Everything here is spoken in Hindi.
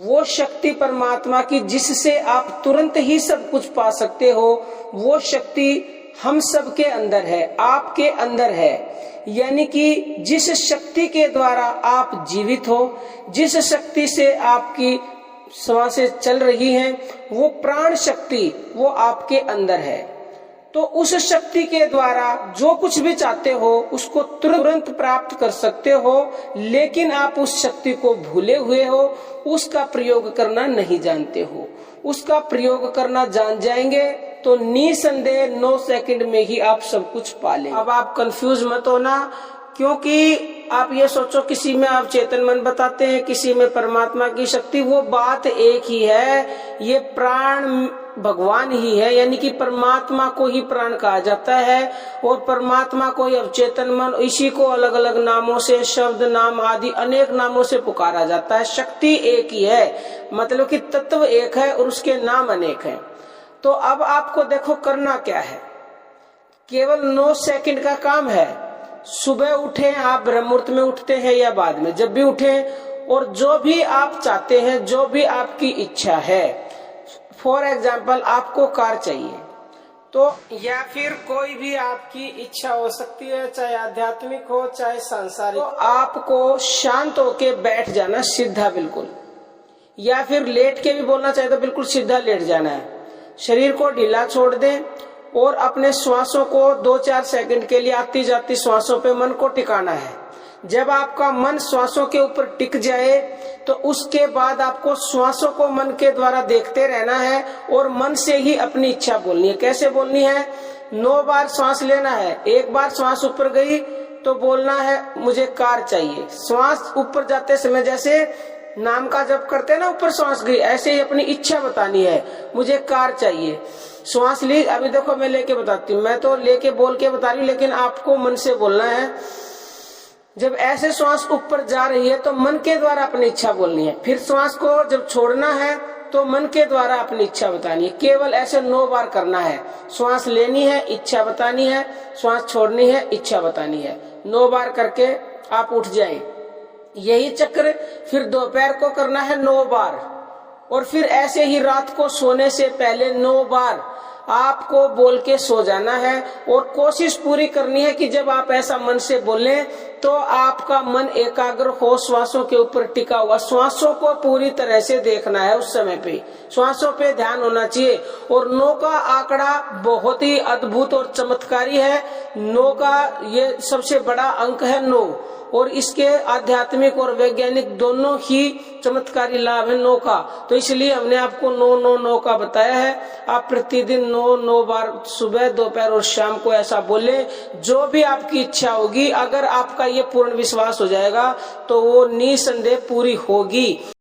वो शक्ति परमात्मा की जिससे आप तुरंत ही सब कुछ पा सकते हो, वो शक्ति हम सब के अंदर है, आपके अंदर है। यानी कि जिस शक्ति के द्वारा आप जीवित हो, जिस शक्ति से आपकी श्वासें चल रही हैं, वो प्राण शक्ति वो आपके अंदर है। तो उस शक्ति के द्वारा जो कुछ भी चाहते हो उसको तुरंत प्राप्त कर सकते हो, लेकिन आप उस शक्ति को भूले हुए हो, उसका प्रयोग करना नहीं जानते हो। उसका प्रयोग करना जान जाएंगे तो निसंदेह 9 सेकंड में ही आप सब कुछ पा लेंगे। अब आप कंफ्यूज मत होना, क्योंकि आप ये सोचो किसी में आप चेतन मन बताते हैं, किसी में परमात्मा की शक्ति, वो बात एक ही है। ये प्राण भगवान ही है, यानी कि परमात्मा को ही प्राण कहा जाता है और परमात्मा को ही अवचेतन मन, इसी को अलग अलग नामों से, शब्द नाम आदि अनेक नामों से पुकारा जाता है। शक्ति एक ही है, मतलब कि तत्व एक है और उसके नाम अनेक हैं। तो अब आपको देखो करना क्या है, केवल 9 सेकंड का काम है। सुबह उठे, आप ब्रह्म मुहूर्त में उठते हैं या बाद में, जब भी उठे, और जो भी आप चाहते हैं, जो भी आपकी इच्छा है, फॉर एग्जाम्पल आपको कार चाहिए, तो या फिर कोई भी आपकी इच्छा हो सकती है, चाहे आध्यात्मिक हो चाहे सांसारिक, तो आपको शांत होके बैठ जाना सीधा बिल्कुल, या फिर लेट के भी बोलना चाहे तो बिल्कुल सीधा लेट जाना है। शरीर को ढीला छोड़ दें और अपने श्वासों को 2-4 सेकंड के लिए आती जाती श्वासों पे मन को टिकाना है। जब आपका मन श्वासों के ऊपर टिक जाए तो उसके बाद आपको श्वासों को मन के द्वारा देखते रहना है और मन से ही अपनी इच्छा बोलनी है। कैसे बोलनी है? 9 बार श्वास लेना है। एक बार श्वास ऊपर गई तो बोलना है मुझे कार चाहिए। श्वास ऊपर जाते समय जैसे नाम का जप करते हैं ना, ऊपर श्वास गई, ऐसे ही अपनी इच्छा बतानी है, मुझे कार चाहिए। श्वास ली, अभी देखो मैं लेके बताती हूँ, मैं तो लेके बोल के बता रही हूँ, लेकिन आपको मन से बोलना है। जब ऐसे श्वास ऊपर जा रही है तो मन के द्वारा अपनी इच्छा बोलनी है। फिर श्वास को जब छोड़ना है तो मन के द्वारा अपनी इच्छा बतानी है। केवल ऐसे 9 बार करना है। श्वास लेनी है, इच्छा बतानी है, श्वास छोड़नी है, इच्छा बतानी है। 9 बार करके आप उठ जाएं। यही चक्र फिर दोपहर को करना है 9 बार, और फिर ऐसे ही रात को सोने से पहले 9 बार आपको बोल के सो जाना है। और कोशिश पूरी करनी है कि जब आप ऐसा मन से बोलें तो आपका मन एकाग्र हो, श्वासों के ऊपर टिका हुआ, श्वासों को पूरी तरह से देखना है। उस समय पे श्वासों पे ध्यान होना चाहिए। और 9 का आंकड़ा बहुत ही अद्भुत और चमत्कारी है। 9 का ये सबसे बड़ा अंक है 9, और इसके आध्यात्मिक और वैज्ञानिक दोनों ही चमत्कारी लाभ है 9 का। तो इसलिए हमने आपको 9-9-9 का बताया है। आप प्रतिदिन 9-9 बार सुबह, दोपहर और शाम को ऐसा बोले, जो भी आपकी इच्छा होगी। अगर आपका ये पूर्ण विश्वास हो जाएगा तो वो निसंदेह पूरी होगी।